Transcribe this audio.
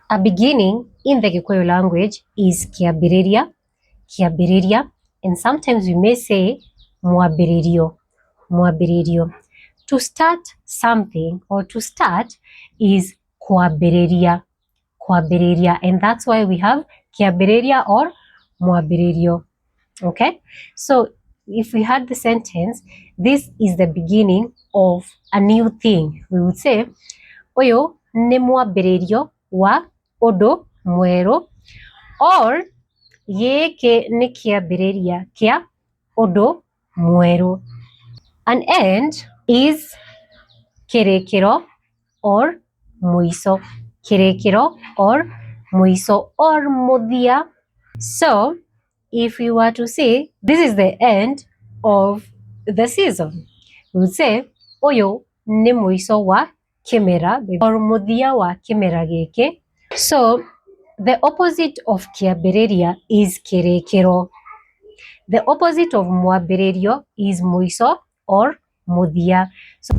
A beginning in the Gĩkũyũ language is kĩambĩrĩria, kĩambĩrĩria, and sometimes we may say mwambĩrĩrio, mwambĩrĩrio. To start something or to start is kwambĩrĩria, kwambĩrĩria, and that's why we have kĩambĩrĩria or mwambĩrĩrio. Okay, so if we had the sentence, this is the beginning of a new thing, we would say ũyũ nĩ mwambĩrĩrio wa ũndũ mwerũ, or gĩkĩ nĩ kĩambĩrĩria kĩa ũndũ mwerũ. An end is kĩrĩkĩro or mũico, kĩrĩkĩro or mũico or mũthia. So if we were to say this is the end of the season, we would say ũyũ nĩ mũico wa kĩmera or mũthia wa kĩmera gĩkĩ. So the opposite of kĩambĩrĩria is kĩrĩkĩro. The opposite of mwambĩrĩrio is mũico or mũthia. So